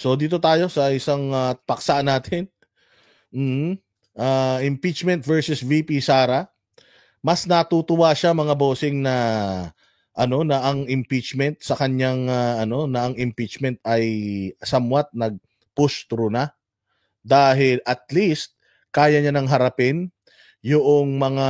So dito tayo sa isang paksa natin. Impeachment versus VP Sara. Mas natutuwa siya mga bossing na na ang impeachment sa kanyang na ang impeachment ay somewhat nag-push through na dahil at least kaya niya nang harapin yung mga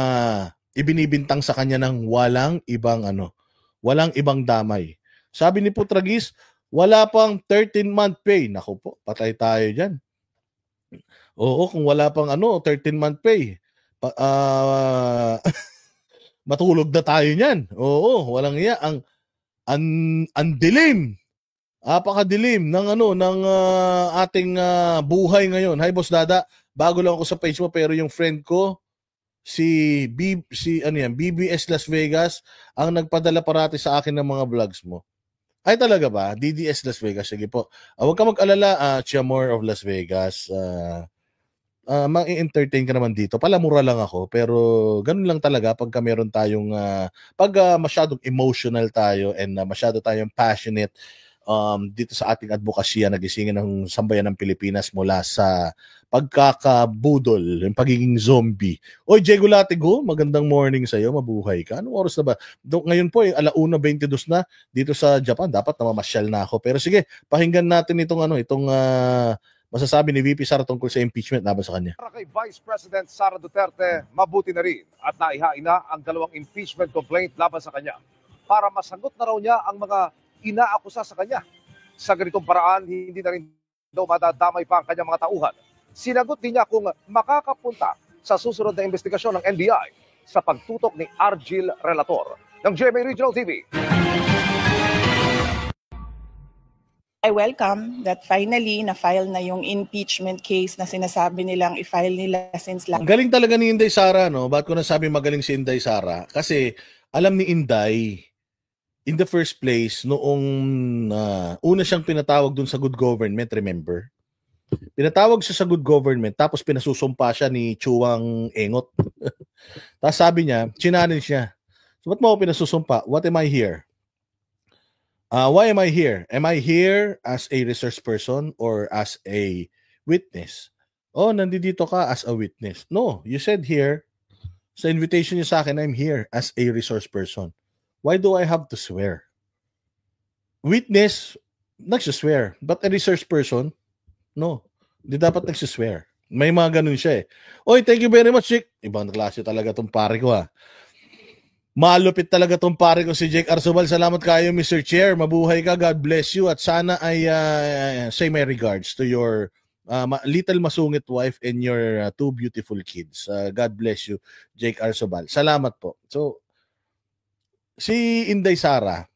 ibinibintang sa kanya ng walang ibang damay. Sabi ni Putragis, wala pang 13-month pay. Naku po, patay tayo diyan. Oo, kung wala pang 13-month pay. Matulog na tayo niyan. Oo, walang iya ang dilim. Apakadilim ng ating buhay ngayon. Hi Boss Dada, bago lang ako sa page mo pero yung friend ko si BBS Las Vegas ang nagpadala parati sa akin ng mga vlogs mo. Ay talaga ba? DDS Las Vegas. Sige po. Huwag ka mag-alala, Chiamor of Las Vegas. Ma-entertain ka naman dito. Palamura lang ako, pero ganun lang talaga pagka meron tayong pag masyadong emotional tayo and masyado tayong passionate dito sa ating advokasya na gisingin ng sambayan ng Pilipinas mula sa pagkakabudol, yung pagiging zombie. Oy, Diego Latigo, magandang morning sa iyo, mabuhay ka. Anong oras na ba? Ngayon po, 1:22 na dito sa Japan. Dapat namamasyal na ako. Pero sige, pakinggan natin itong masasabi ni VP Sara tungkol sa impeachment laban sa kanya. Para kay Vice President Sara Duterte, mabuti na rin at naihain na ang 2 impeachment complaint laban sa kanya para masagot na raw niya ang mga inaakusa sa kanya. Sa ganitong paraan, hindi na rin daw madadamay pa ang kanyang mga tauhan. Sinagot din niya kung makakapunta sa susunod na investigasyon ng NBI sa pagtutok ni Argil Relator ng GMA Regional TV. I welcome that finally na-file na yung impeachment case na sinasabi nilang i-file nila since last. Galing talaga ni Inday Sara, no? Ba't ko nasabi magaling si Inday Sara? Kasi alam ni Inday, in the first place, noong una siyang pinatawag dun sa good government, remember? Pinatawag siya sa good government, tapos pinasusumpa siya ni Chuang Engot. Tapos sabi niya, challenge niya. So ba't mo ako pinasusumpa? What am I here? Why am I here? Am I here as a resource person or as a witness? Oh, nandito ka as a witness. No, you said here, sa invitation niyo sa akin, I'm here as a resource person. Why do I have to swear? Witness, nagsiswear. But a resource person, no. Hindi dapat nagsiswear. May mga ganun siya eh. Oy, thank you very much, Jake. Ibang klase talaga tong pare ko ha. Malupit talaga tong pare ko si Jake Arsobal. Salamat kayo, Mr. Chair. Mabuhay ka. God bless you. At sana ay say my regards to your little masungit wife and your 2 beautiful kids. God bless you, Jake Arsobal. Salamat po. So, si Inday Sara,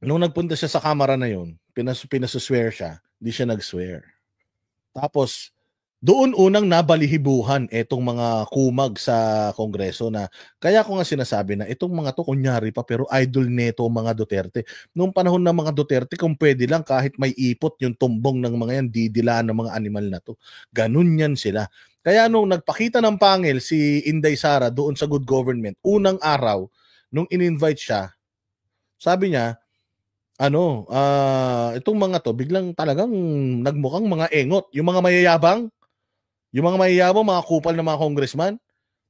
nung nagpunta siya sa kamera na yun, pinasuswear siya, hindi siya nag-swear. Tapos, doon unang nabalihibuhan itong mga kumag sa Kongreso na kaya ko nga sinasabi na itong mga to kunyari pa pero idol neto mga Duterte. Noong panahon ng mga Duterte, kung pwede lang kahit may ipot yung tumbong ng mga yan, didilaan ng mga animal na to. Ganun yan sila. Kaya nung nagpakita ng pangil si Inday Sara doon sa good government, unang araw, nung in-invite siya, sabi niya, itong mga to, biglang talagang nagmukhang mga engot. Yung mga mayayabang, mga kupal na mga congressman,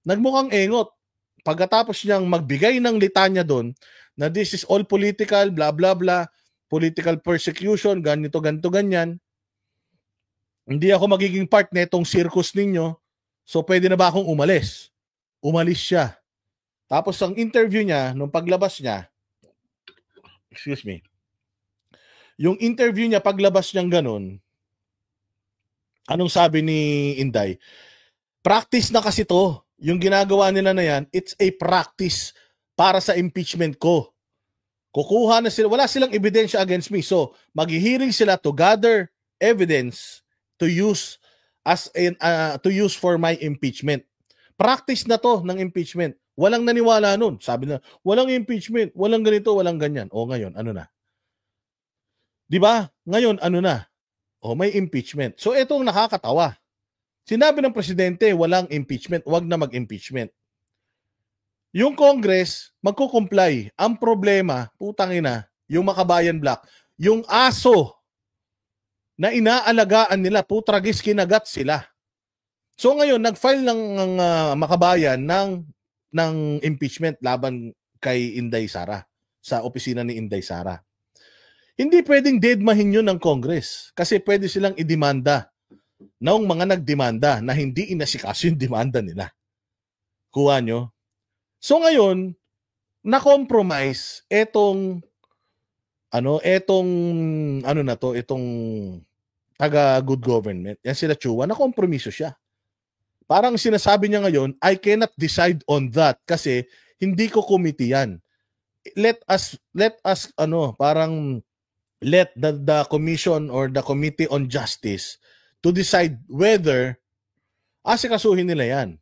nagmukhang engot. Pagkatapos niyang magbigay ng litanya doon, na this is all political, blah, blah, blah, political persecution, ganito, ganyan. Hindi ako magiging part netong circus ninyo, so pwede na ba akong umalis? Umalis siya. Tapos ang interview niya, nung paglabas niya, yung interview niya, paglabas niyang ganun, anong sabi ni Inday? Practice na kasi to. Yung ginagawa nila na yan, it's a practice para sa impeachment ko. Kukuha na sila, wala silang ebidensya against me. So, maghihiring sila to gather evidence to use to use for my impeachment. Practice na to ng impeachment. Walang naniwala nun. Sabi na, walang impeachment, walang ganito, walang ganyan. O ngayon, ano na? 'Di ba? Ngayon, ano na? O may impeachment. So ito ang nakakatawa. Sinabi ng presidente, walang impeachment, wag na mag-impeachment. Yung Congress, magko-comply. Ang problema, putang ina, yung Makabayan Black, yung aso na inaalagaan nila. Putragis, kinagat sila. So ngayon, nag-file ng makabayan ng impeachment laban kay Inday Sara sa opisina ni Inday Sara. Hindi pwedeng deadmahin yun ng Congress kasi pwede silang idemanda ng mga nagdemanda na hindi inasikaso yung demanda nila. Kuha nyo? So ngayon, na-compromise itong taga good government. Yan sila Chua, na-compromiso siya. Parang sinasabi niya ngayon, I cannot decide on that kasi hindi ko committee yan. Let the commission or the committee on justice to decide whether asikasuhin nila yan.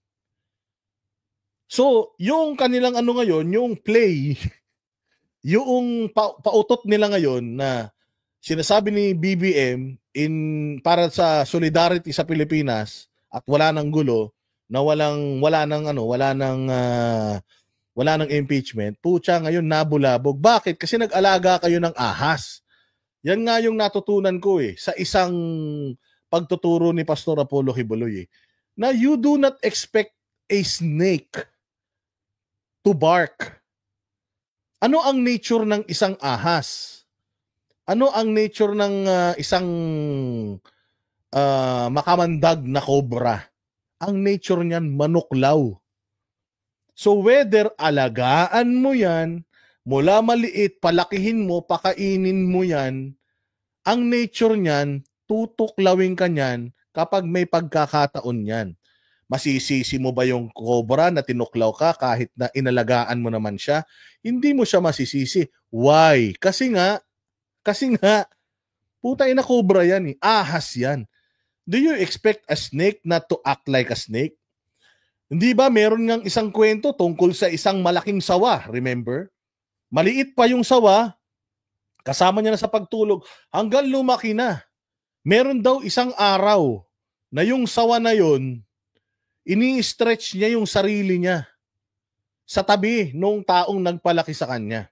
So, yung kanilang ngayon, yung play, yung pautot nila ngayon na sinasabi ni BBM para sa solidarity sa Pilipinas at wala nang gulo, na wala nang impeachment, pucha ngayon nabulabog. Bakit? Kasi nag-alaga kayo ng ahas. Yan nga yung natutunan ko sa isang pagtuturo ni Pastor Apollo Kibuloy na you do not expect a snake to bark. Ano ang nature ng isang ahas? Ano ang nature ng isang makamandag na cobra? Ang nature niyan, manuklaw. So whether alagaan mo yan, mula maliit, palakihin mo, pakainin mo yan, ang nature niyan, tutuklawin ka niyan kapag may pagkakataon yan. Masisisi mo ba yung cobra na tinuklaw ka kahit na inalagaan mo naman siya? Hindi mo siya masisisi. Why? Kasi nga, putay na cobra yan ahas yan. Do you expect a snake not to act like a snake? Hindi ba meron ngang isang kwento tungkol sa isang malaking sawa, remember? Maliit pa yung sawa, kasama niya na sa pagtulog, hanggang lumaki na. Meron daw isang araw na yung sawa na yon, ini-stretch niya yung sarili niya sa tabi nung taong nagpalaki sa kanya.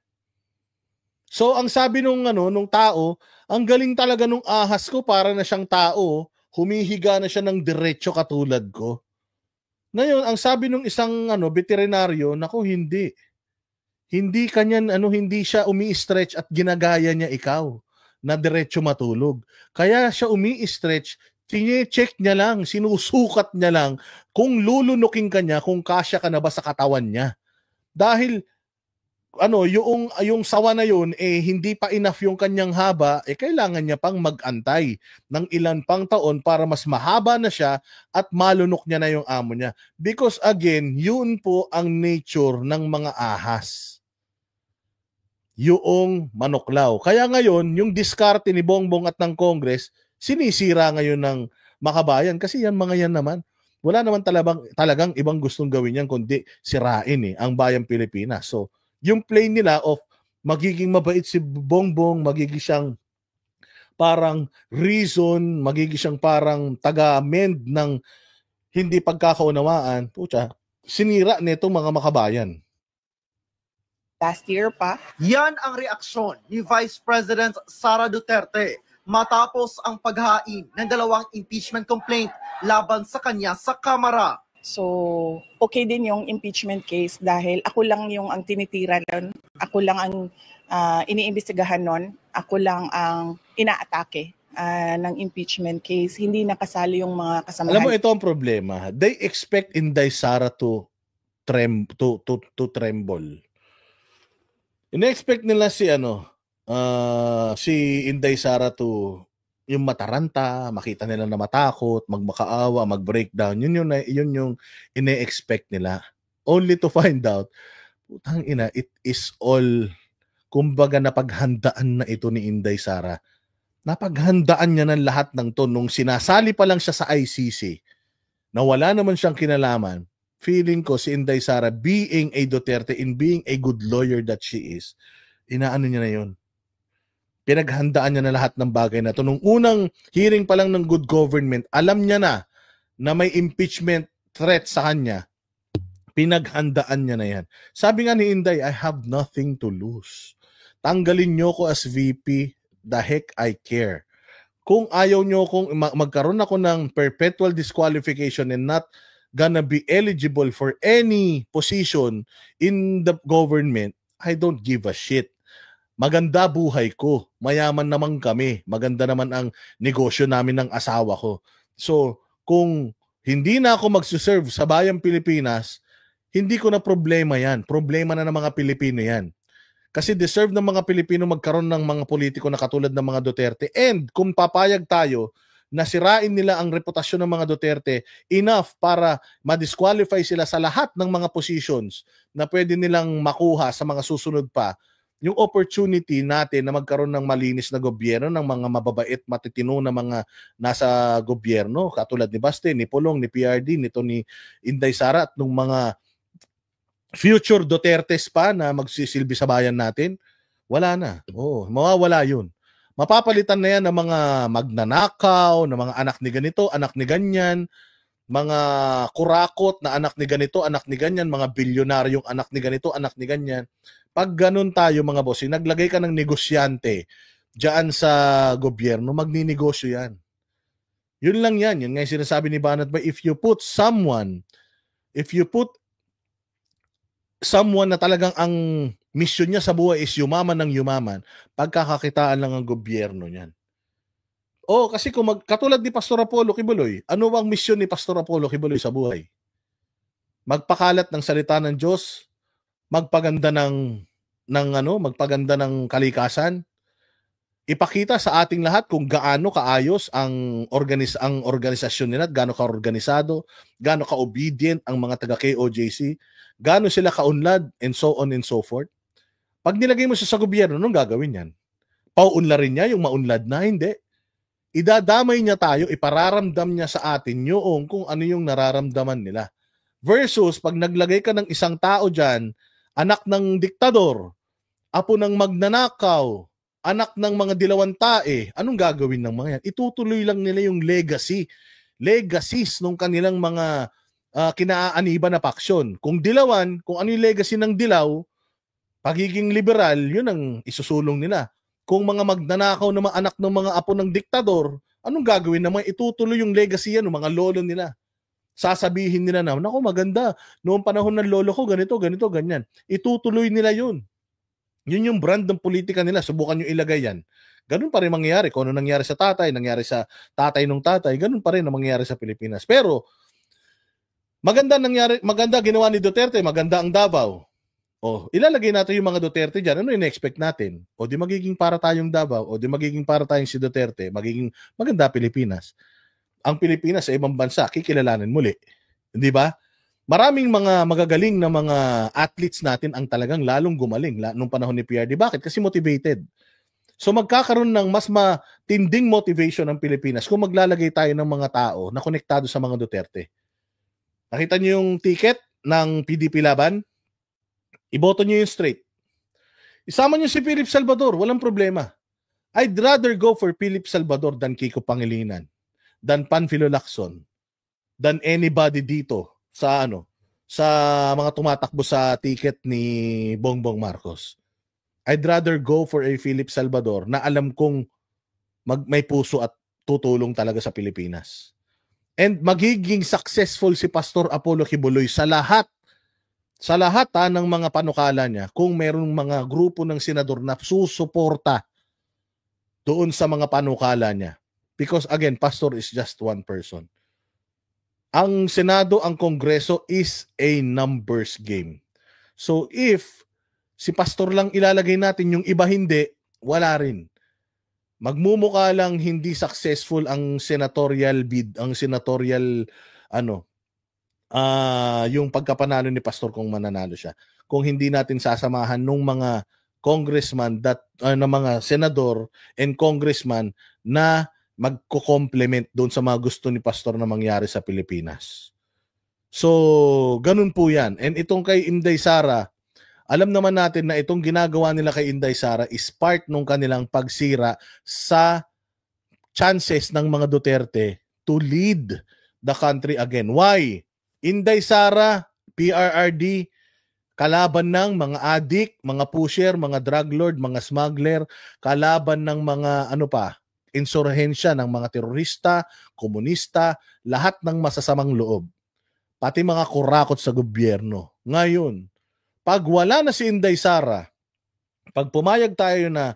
So ang sabi nung tao, ang galing talaga nung ahas ko, para na siyang tao, humihiga na siya ng diretso katulad ko. Ngayon, ang sabi nung isang veterinaryo, naku, hindi. Hindi kanyan hindi siya umi-stretch at ginagaya niya ikaw na diretso matulog. Kaya siya umi-stretch, check niya lang, sinusukat niya lang kung lulunukin ka niya, kung kasya ka na ba sa katawan niya. Dahil yung sawa na yun hindi pa enough yung kanyang haba, kailangan niya pang mag-antay ng ilan pang taon para mas mahaba na siya at malunok niya na yung amo niya. Because again, yun po ang nature ng mga ahas. Yung manuklaw. Kaya ngayon, yung diskarte ni Bongbong at ng Congress, sinisira ngayon ng makabayan kasi mga yan naman. Wala naman talagang ibang gustong gawin yan kundi sirain ang bayang Pilipinas. So, yung play nila of magiging mabait si Bongbong, magiging siyang parang reason, magiging siyang parang taga-amend ng hindi pagkakaunawaan, pucha, sinira nito mga makabayan. Last year pa. Yan ang reaksyon ni Vice President Sara Duterte matapos ang paghain ng 2 impeachment complaint laban sa kanya sa Kamara. So, okay din yung impeachment case dahil ako lang yung ang tinitira nun. Ako lang ang iniimbestigahan nun. Ako lang ang inaatake ng impeachment case. Hindi nakasali yung mga kasamahan. Alam mo, ito ang problema. They expect Inday Sara to tremble. Ina-expect nila si Inday Sara to yung mataranta, makita nila na matakot, magmakaawa, mag-breakdown. Yun yung ine-expect nila. Only to find out, putang ina, it is all, kumbaga napaghandaan na ito ni Inday Sara. Napaghandaan niya ng lahat ng to. Nung sinasali pa lang siya sa ICC, na wala naman siyang kinalaman, feeling ko si Inday Sara, being a Duterte, in being a good lawyer that she is, inaano niya na yun. Pinaghandaan niya na lahat ng bagay na to. Nung unang hearing pa lang ng good government, alam niya na may impeachment threat sa kanya. Pinaghandaan niya na yan. Sabi nga ni Inday, I have nothing to lose. Tanggalin niyo ko as VP, the heck I care. kung ayaw nyo kung magkaroon ako ng perpetual disqualification and not gonna be eligible for any position in the government, I don't give a shit. Maganda buhay ko. Mayaman naman kami. Maganda naman ang negosyo namin ng asawa ko. So, kung hindi na ako magsuserve sa bayang Pilipinas, hindi ko na problema yan. Problema na ng mga Pilipino yan. Kasi deserve ng mga Pilipino magkaroon ng mga politiko na katulad ng mga Duterte. And kung papayag tayo na sirain nila ang reputasyon ng mga Duterte enough para ma-disqualify sila sa lahat ng mga positions na pwede nilang makuha sa mga susunod pa, yung opportunity natin na magkaroon ng malinis na gobyerno, ng mga mababait, matitino na mga nasa gobyerno, katulad ni Baste, ni Pulong, ni PRD, nito ni Inday Sara at nung mga future Dutertes pa na magsisilbi sa bayan natin, wala na. Mawawala yun. Mapapalitan na yan ng mga magnanakaw, ng mga anak ni ganito, anak ni ganyan, mga kurakot na anak ni ganito, anak ni ganyan, mga bilyonaryong anak ni ganito, anak ni ganyan. Pag ganun tayo mga boss, naglagay ka ng negosyante dyan sa gobyerno, magninegosyo yan. Yun lang yan. Yun nga yung sinasabi ni Banat Bay, if you put someone na talagang ang mission niya sa buhay is yumaman ng yumaman, pagkakakitaan lang ang gobyerno niyan. Kasi kung katulad ni Pastor Apollo Kibuloy, ano bang mission ni Pastor Apollo Kibuloy sa buhay? Magpakalat ng salita ng Diyos, magpaganda magpaganda ng kalikasan, ipakita sa ating lahat kung gaano kaayos ang organisasyon nila, gaano kaorganisado, gaano ka-obedient ang mga taga KOJC, gaano sila kaunlad, and so on and so forth. Pag nilagay mo siya sa gobyerno, anong gagawin yan? Pauunlarin niya yung maunlad na? Hindi. Idadamay niya tayo, ipararamdam niya sa atin yung kung ano yung nararamdaman nila. Versus, pag naglagay ka ng isang tao dyan, anak ng diktador, apo ng magnanakaw, anak ng mga dilawang tae, anong gagawin ng mga yan? Itutuloy lang nila yung legacies nung kanilang mga kinaaaniban na paksyon. Kung dilawan, kung ano yung legacy ng dilaw, pagiging liberal, yun ang isusulong nila. Kung mga magnanakaw na mga anak ng mga apo ng diktador, anong gagawin naman? Itutuloy yung legacy yan ng mga lolo nila. Sasabihin nila na, naku maganda, noong panahon ng lolo ko, ganito, ganyan. Itutuloy nila yun. Yun yung brand ng politika nila. Subukan nyo ilagay yan. Ganun pa rin mangyayari. Kung ano nangyari sa tatay, nangyari sa tatay ng tatay, ganun pa rin ang mangyayari sa Pilipinas. Pero, maganda ginawa ni Duterte, maganda ang Davao. Ilalagay natin yung mga Duterte dyan. Ano yung expect natin? Di magiging para tayong Davao, di magiging para tayong si Duterte, magiging maganda Pilipinas. Ang Pilipinas sa ibang bansa, kikilalanin muli. Hindi ba? Maraming mga magagaling na mga athletes natin ang talagang lalong gumaling nung panahon ni PRD. Bakit? Kasi motivated. So magkakaroon ng mas matinding motivation ng Pilipinas kung maglalagay tayo ng mga tao na konektado sa mga Duterte. Nakita niyo yung ticket ng PDP Laban? Iboto niyo yung straight. Isama niyo si Philip Salvador, walang problema. I'd rather go for Philip Salvador than Kiko Pangilinan, than Panfilo Lacson, than anybody dito sa mga tumatakbo sa ticket ni Bongbong Marcos. I'd rather go for a Philip Salvador na alam kong may puso at tutulong talaga sa Pilipinas. And magiging successful si Pastor Apollo Kibuloy sa lahat ng mga panukala niya kung mayroong mga grupo ng senador na susuporta doon sa mga panukala niya. Because again, pastor is just one person. Ang Senado, ang Kongreso is a numbers game. So if si pastor lang ilalagay natin, yung iba hindi, wala rin. Magmumukha lang hindi successful ang senatorial bid, ang senatorial yung pagkapanalo ni pastor kung mananalo siya. Kung hindi natin sasamahan nung mga congressman na mga senador and congressman na magko-complement doon sa mga gusto ni pastor na mangyari sa Pilipinas. So, ganun po yan. And itong kay Inday Sara, alam naman natin na itong ginagawa nila kay Inday Sara is part nung kanilang pagsira sa chances ng mga Duterte to lead the country again. Why? Inday Sara, PRRD, kalaban ng mga adik, mga pusher, mga drug lord, mga smuggler, kalaban ng mga insurhensya ng mga terorista, komunista, lahat ng masasamang loob. Pati mga kurakot sa gobyerno. Ngayon, pag wala na si Inday Sara, pag pumayag tayo na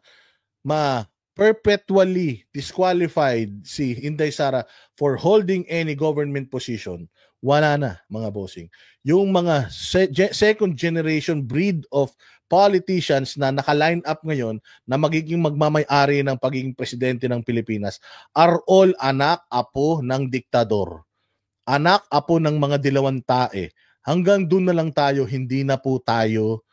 perpetually disqualified si Inday Sara for holding any government position, wala na, mga bossing. Yung mga second generation breed of politicians na naka-line up ngayon na magiging magmamay-ari ng pagiging presidente ng Pilipinas are all anak, apo ng diktador. Anak, apo ng mga dilawang tae. Hanggang doon na lang tayo, hindi na po tayo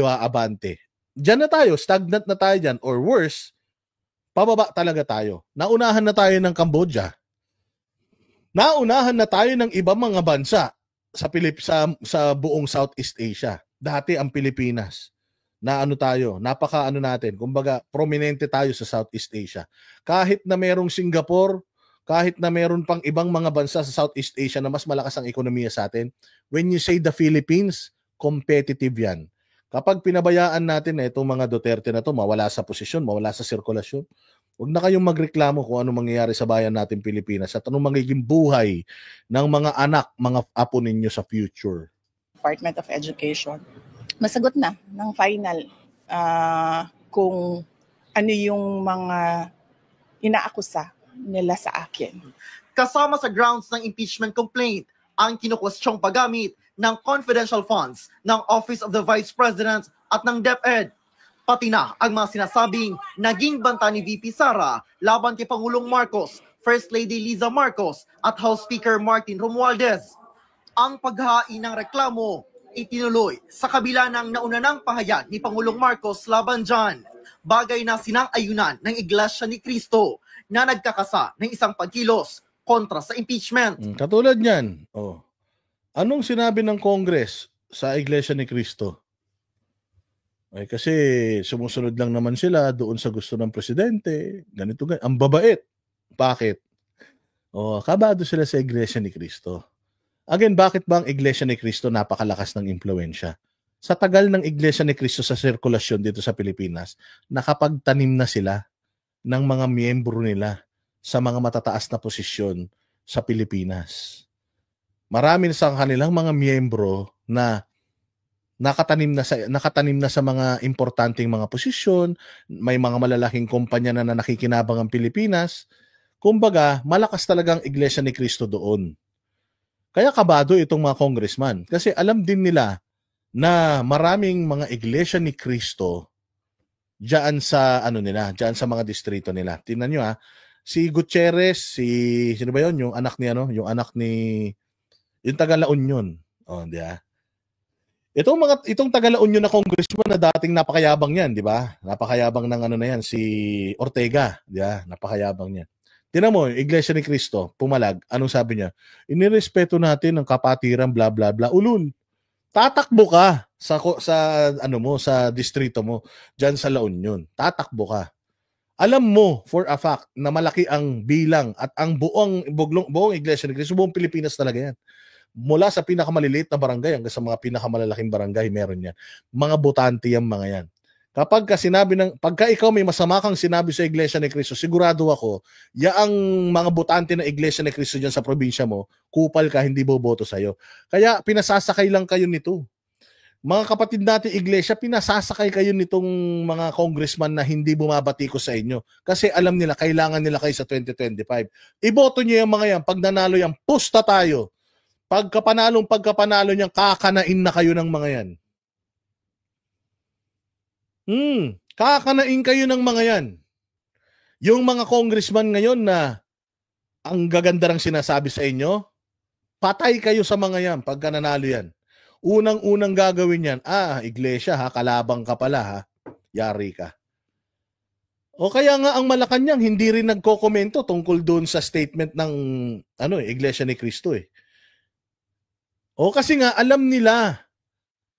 aabante. Diyan na tayo, stagnant na tayo dyan, or worse, pababa talaga tayo. Naunahan na tayo ng Cambodia. Naunahan na tayo ng ibang mga bansa sa buong Southeast Asia. Dati ang Pilipinas. Napaka natin. Kumbaga, prominente tayo sa Southeast Asia. Kahit na merong Singapore, kahit na meron pang ibang mga bansa sa Southeast Asia na mas malakas ang ekonomiya sa atin, when you say the Philippines, competitive yan. Kapag pinabayaan natin na itong mga Duterte na to, mawala sa posisyon, mawala sa sirkulasyon, huwag na kayong magreklamo kung ano mangyayari sa bayan natin Pilipinas at anong magiging buhay ng mga anak, mga apo ninyo sa future. Department of Education, masagot na ng final kung ano yung mga inaakusa nila sa akin. Kasama sa grounds ng impeachment complaint ang kinukwestyong paggamit ng confidential funds ng Office of the Vice President at ng DepEd. Pati na ang mga sinasabing naging banta ni VP Sara laban kay Pangulong Marcos, First Lady Liza Marcos at House Speaker Martin Romualdez. Ang paghain ng reklamo itinuloy sa kabila ng nauna ng pahayag ni Pangulong Marcos laban dyan. Bagay na sinang-ayunan ng Iglesia ni Cristo na nagkakasa ng isang pagkilos kontra sa impeachment. Katulad niyan, anong sinabi ng Congress sa Iglesia ni Cristo? Ay, kasi sumusunod lang naman sila doon sa gusto ng presidente. Ganito. Ang babait. Bakit? Kabado sila sa Iglesia ni Cristo. Again, bakit ba ang Iglesia ni Cristo napakalakas ng impluwensya? Sa tagal ng Iglesia ni Cristo sa sirkulasyon dito sa Pilipinas, nakapagtanim na sila ng mga miyembro nila sa mga matataas na posisyon sa Pilipinas. Marami sa kanilang mga miyembro na nakatanim na sa mga importanteng mga posisyon, may mga malalaking kumpanya na nakikinabang ang Pilipinas. Kumbaga, malakas talagang Iglesia ni Cristo doon. Kaya kabado itong mga congressman kasi alam din nila na maraming mga Iglesia ni Cristo diyan sa diyan sa mga distrito nila. Tingnan niyo si Gutierrez, sino ba 'yon? Yung anak ni yung taga La Union. Di ba? Itong taga La Union na congressman na dating napakayabang yan, di ba? Napakayabang ng na yan, si Ortega, di ba? Napakayabang niyan. Tingnan mo, Iglesia ni Cristo, pumalag, anong sabi niya? Inirespeto natin ang kapatiran, bla bla bla. Ulul. Tatakbo ka sa distrito mo diyan sa La Union. Tatakbo ka. Alam mo for a fact na malaki ang bilang at ang buong Iglesia ni Cristo, buong Pilipinas talaga yan. Mula sa pinakamaliliit na barangay hanggang sa mga pinakamalalaking barangay, meron yan. Mga botante yung mga yan. Pagka ikaw may masama kang sinabi sa Iglesia ni Cristo, sigurado ako, yaang mga botante na Iglesia ni Cristo dyan sa probinsya mo, kupal ka, hindi boboto sa'yo. Kaya pinasasakay lang kayo nito. Mga kapatid natin Iglesia, pinasasakay kayo nitong mga congressman na hindi bumabati ko sa inyo. Kasi alam nila, kailangan nila kayo sa 2025. Iboto nyo yung mga yan. Pag nanalo yan, pusta tayo. Pagkapanalo niyan, kakanain na kayo ng mga yan. Kakanain kayo ng mga yan. Yung mga congressman ngayon na ang gaganda ng sinasabi sa inyo, patay kayo sa mga yan pagka nanalo yan. Unang-unang gagawin yan, Iglesia kalabang ka pala yari ka. O kaya nga ang Malacanang hindi rin nagkokomento tungkol doon sa statement ng Iglesia ni Cristo . O kasi nga alam nila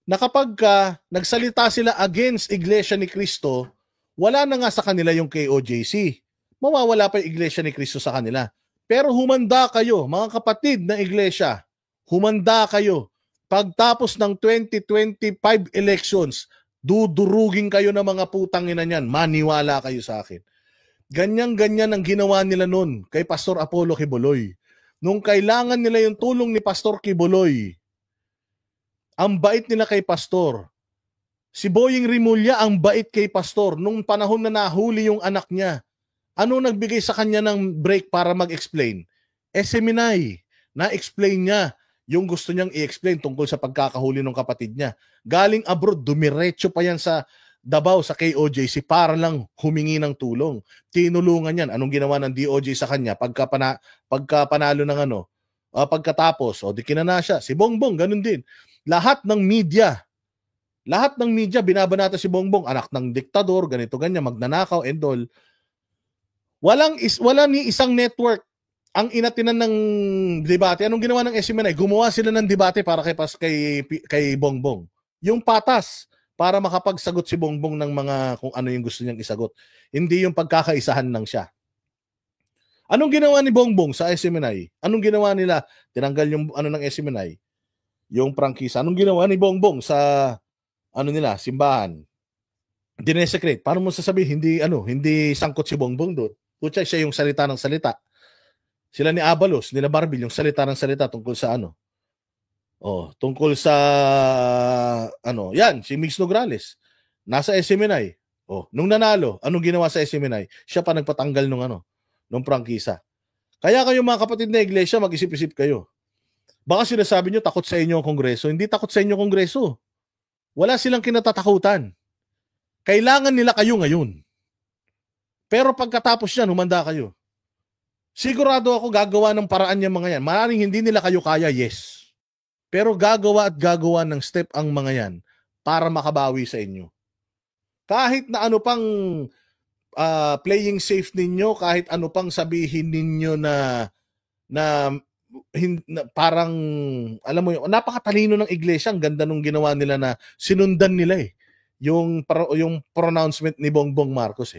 na kapag nagsalita sila against Iglesia ni Cristo, wala na nga sa kanila yung KOJC. Mawawala pa yung Iglesia ni Cristo sa kanila. Pero humanda kayo, mga kapatid na Iglesia, humanda kayo. Pagtapos ng 2025 elections, dudurugin kayo ng mga putang ina niyan. Maniwala kayo sa akin. Ganyan-ganyan ang ginawa nila noon kay Pastor Apollo Kibuloy. Nung kailangan nila yung tulong ni Pastor Kibuloy, ang bait nila kay Pastor. Si Boying Rimulya, ang bait kay Pastor. Nung panahon na nahuli yung anak niya, ano nagbigay sa kanya ng break para mag-explain? SMNI. Na-explain niya yung gusto niyang i-explain tungkol sa pagkakahuli ng kapatid niya. Galing abroad, dumiretso pa yan sa Davao, sa KOJC para lang humingi ng tulong. Tinulungan yan. Anong ginawa ng DOJ sa kanya? Pagka panalo ng pagkatapos, di kinana siya. Si Bongbong, ganun din. Lahat ng media, binabanata si Bongbong, anak ng diktador, ganito, ganyan, magnanakaw, and all. Wala ni isang network ang inatinan ng debate. Anong ginawa ng SMNI? Gumawa sila ng debate para kay Bongbong. Yung patas, para makapagsagot si Bongbong ng mga kung ano yung gusto niyang isagot. Hindi yung pagkakaisahan lang siya. Anong ginawa ni Bongbong sa SMNI? Anong ginawa nila? Tinanggal yung ng SMNI, yung prangkisa. Anong ginawa ni Bongbong sa simbahan? Dinesecrate. Paano mo sasabihin hindi sangkot si Bongbong doon? Kutsa siya yung salita ng salita. Sila ni Abalos, nila Marbil, yung salita ng salita tungkol sa tungkol sa yan, si Mix Nograles. Nasa SMNI. Nung nanalo, anong ginawa sa SMNI? Siya pa nagpatanggal nung prangkisa. Kaya kayo mga kapatid na iglesia, mag-isip-isip kayo. Baka sinasabi nyo takot sa inyo ang Kongreso. Hindi takot sa inyo ang Kongreso. Wala silang kinatatakutan. Kailangan nila kayo ngayon. Pero pagkatapos yan, humanda kayo. Sigurado ako gagawa ng paraan yung mga yan. Maaaring hindi nila kayo kaya, yes. Pero gagawa ng step ang mga yan para makabawi sa inyo. Kahit na ano pang playing safe ninyo, kahit ano pang sabihin ninyo na parang, alam mo yun, napakatalino ng iglesia. Ang ganda nung ginawa nila na sinundan nila yung pronouncement ni Bongbong Marcos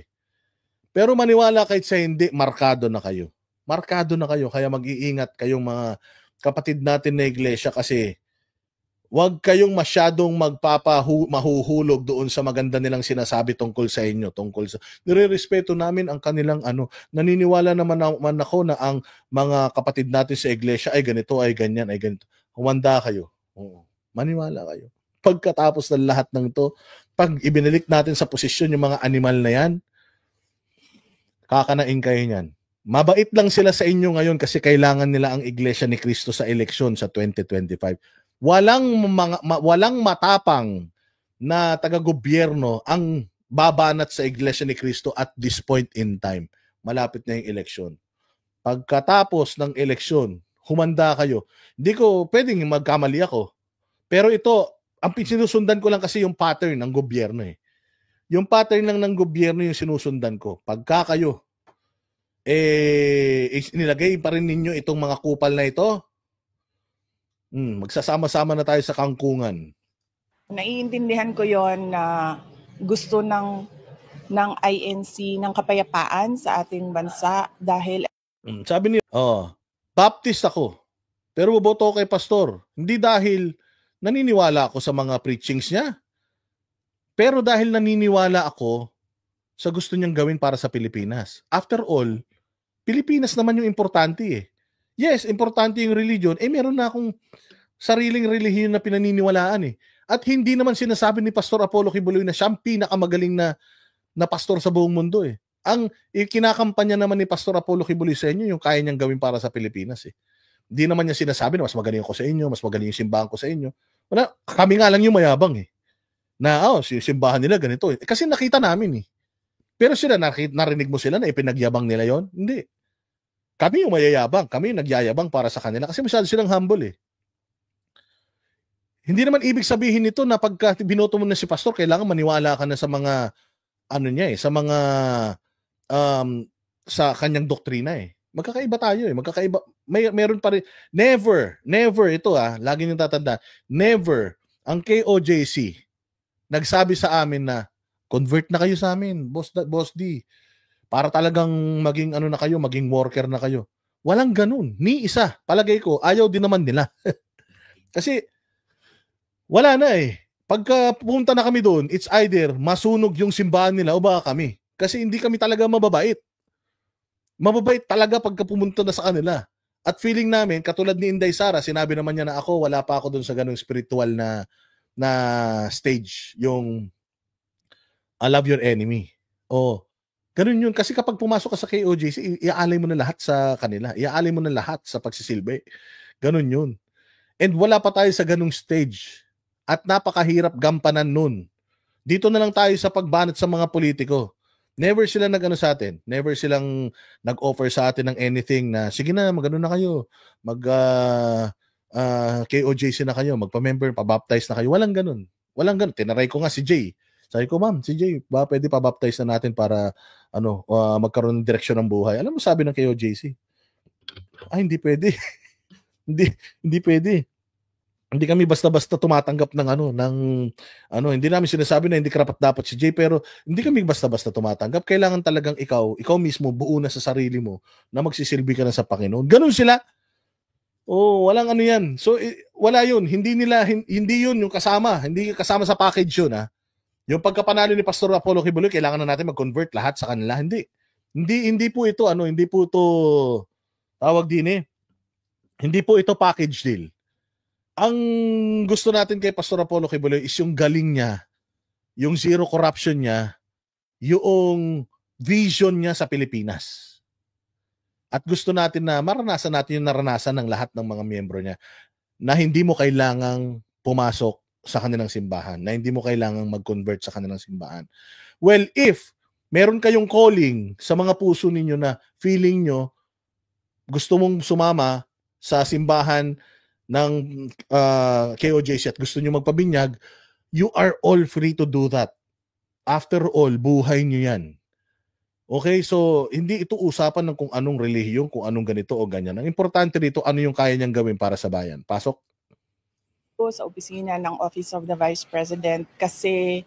Pero maniwala kahit sa hindi, markado na kayo. Markado na kayo, kaya mag-iingat kayong mga kapatid natin na iglesia kasi wag kayong masyadong mahuhulog doon sa maganda nilang sinasabi tungkol sa inyo, nirerespeto namin ang kanilang naniniwala naman ako na ang mga kapatid natin sa iglesia ay ganito, ay ganyan, ay ganito. Humanda kayo. Oo. Maniwala kayo. Pagkatapos ng lahat ng ito, pag ibinalik natin sa posisyon yung mga animal na yan, kakanain kayo niyan. Mabait lang sila sa inyo ngayon kasi kailangan nila ang Iglesia ni Cristo sa eleksyon sa 2025. Walang matapang na taga-gobyerno ang babanat sa Iglesia ni Cristo at this point in time. Malapit na yung eleksyon. Pagkatapos ng eleksyon, humanda kayo. Hindi ko pwedeng magkamali ako. Pero ito, ang sinusundan ko lang kasi yung pattern ng gobyerno Yung pattern lang ng gobyerno yung sinusundan ko. Pagka kayo nilagay pa rin ninyo itong mga kupal na ito, magsasama-sama na tayo sa kangkungan. Naiintindihan ko yon na gusto ng INC ng kapayapaan sa ating bansa dahil sabi niya, Baptist ako, pero boboto ako kay pastor. Hindi dahil naniniwala ako sa mga preachings niya, pero dahil naniniwala ako sa gusto niyang gawin para sa Pilipinas. After all, Pilipinas naman yung importante Yes, importante yung religion. Meron na akong sariling relihiyon na pinaniniwalaan At hindi naman sinasabi ni Pastor Apollo Kibuloy na siyang pinakamagaling na pastor sa buong mundo Ang kinakampanya naman ni Pastor Apollo Kibuloy sa inyo yung kaya niyang gawin para sa Pilipinas Hindi naman niya sinasabi na mas magaling ako sa inyo, mas magaling yung simbahan ko sa inyo. Wala, kami nga lang yung mayabang Na simbahan nila ganito Kasi nakita namin Pero sila, narinig mo sila na ipinagyabang nila yon? Hindi. Kami yung mayayabang. Kami yung nagyayabang para sa kanila. Kasi masyado silang humble Hindi naman ibig sabihin nito na pagka binoto mo na si pastor, kailangan maniwala ka na sa mga, sa mga, sa kanyang doktrina Magkakaiba tayo Magkakaiba. Meron pa rin. Never ito lagi niyong tatandaan. Never ang KOJC nagsabi sa amin na, convert na kayo sa amin, Boss D. Para talagang maging na kayo, maging worker na kayo. Walang ganun. Ni isa. Palagay ko, ayaw din naman nila. Kasi, wala na Pagka pumunta na kami doon, it's either masunog yung simbahan nila o baka kami. Kasi hindi kami talaga mababait. Mababait talaga pagka pumunta na sa kanila. At feeling namin, katulad ni Inday Sara, sinabi naman niya na ako, wala pa ako dun sa ganung spiritual na stage, yung I love your enemy. Ganun yun. Kasi kapag pumasok ka sa KOJC, iaalay mo na lahat sa kanila. Iaalay mo na lahat sa pagsisilbi. Ganun yun. And wala pa tayo sa ganung stage. At napakahirap gampanan nun. Dito na lang tayo sa pagbanat sa mga politiko. Never sila nag-ano sa atin. Never silang nag-offer sa atin ng anything na, sige na, mag-ano na kayo. KOJC na kayo. Magpa-member, pa-baptize na kayo. Walang ganun. Walang ganun. Tinaray ko nga si Jay. Sabi ko, ma'am, si Jay, ba pwede pa-baptize na natin para magkaroon ng direksyon ng buhay? Alam mo sabi ng KOJC? Hindi pwede. hindi pwede. Hindi kami basta-basta tumatanggap ng hindi namin sinasabi na hindi karapat-dapat si Jay, pero hindi kami basta-basta tumatanggap. Kailangan talagang ikaw mismo buo na sa sarili mo na magsisilbi ka na sa Panginoon. Ganun sila. Walang yan. So wala yun. Hindi yun yung kasama. Hindi kasama sa package yun, ha. Yung pagkapanalo ni Pastor Apollo Kibuloy, kailangan na natin mag-convert lahat sa kanila. Hindi po ito hindi po ito tawag din Hindi po ito package deal. Ang gusto natin kay Pastor Apollo Kibuloy is yung galing niya, yung zero corruption niya, yung vision niya sa Pilipinas. At gusto natin na maranasan natin yung naranasan ng lahat ng mga miyembro niya na hindi mo kailangang pumasok sa kanilang simbahan, na hindi mo kailangang mag-convert sa kanilang simbahan. Well, if meron kayong calling sa mga puso ninyo na feeling nyo, gusto mong sumama sa simbahan ng KOJC at gusto nyo magpabinyag, you are all free to do that. After all, buhay nyo yan. Okay, so hindi ito usapan ng kung anong relihiyon, kung anong ganito o ganyan. Ang importante dito, ano yung kaya niyang gawin para sa bayan. Pasok. Sa opisina ng Office of the Vice President kasi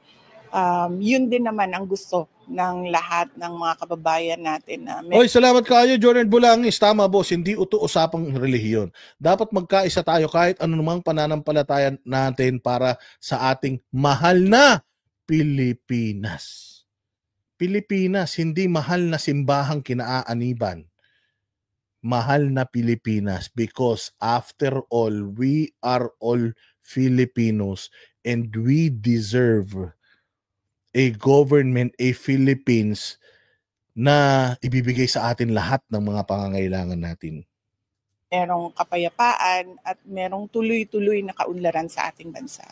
yun din naman ang gusto ng lahat ng mga kababayan natin. Salamat kayo, Jordan Bulangis. Tama, boss. Hindi ito usapang relihiyon. Dapat magkaisa tayo kahit anumang pananampalataya natin para sa ating mahal na Pilipinas. Pilipinas, hindi mahal na simbahang kinaaaniban. Mahal na Pilipinas because after all, we are all Filipinos and we deserve a government, a Philippines na ibibigay sa atin lahat ng mga pangangailangan natin. Merong kapayapaan at merong tuloy-tuloy na kaunlaran sa ating bansa.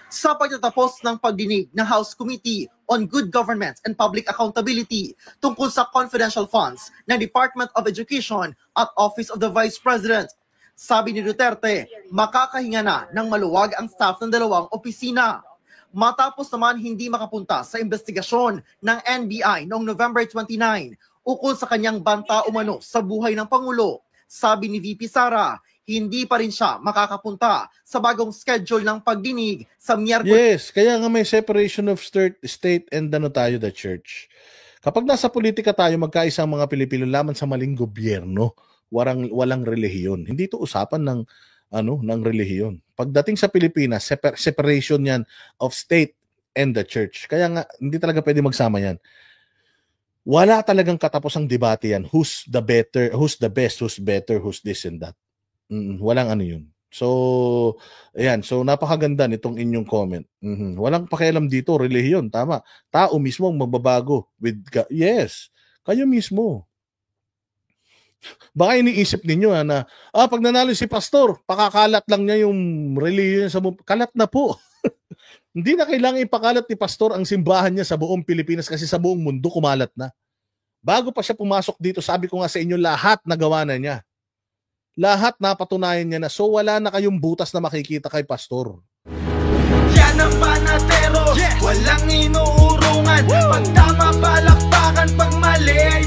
Sa pagtatapos ng pagdinig ng House Committee on Good Governance and Public Accountability tungkol sa confidential funds ng Department of Education at Office of the Vice President, sabi ni Duterte, makakahinga na ng maluwag ang staff ng dalawang opisina. Matapos naman hindi makapunta sa investigasyon ng NBI noong November 29 ukol sa kanyang banta umano sa buhay ng Pangulo, sabi ni VP Sara, hindi pa rin siya makakapunta sa bagong schedule ng pagdinig sa Miyerkules. Yes, kaya nga may separation of state and the church. Kapag nasa politika tayo, magkaisa ang mga Pilipino laban sa maling gobyerno, walang relihiyon. Hindi ito usapan ng relihiyon. Pagdating sa Pilipinas, separation yan of state and the church. Kaya nga, hindi talaga pwede magsama yan. Wala talagang katapos ang debate yan. Who's the best, who's better, who's this and that. Walang yun. So, ayan. So, napakaganda nitong inyong comment. Walang pakialam dito, relihiyon. Tama. Tao mismo ang magbabago with God. Yes. Kayo mismo. Baka iniisip ninyo na, pag nanalo si pastor, pakakalat lang niya yung relihiyon sa kalat na po. Hindi na kailangan ipakalat ni pastor ang simbahan niya sa buong Pilipinas kasi sa buong mundo kumalat na. Bago pa siya pumasok dito, sabi ko nga sa inyo, lahat nagawa na niya. Lahat napatunayan niya na. So wala na kayong butas na makikita kay pastor. Yan ang panatero, walang inuurungan. Pag tama palakpakan, pag mali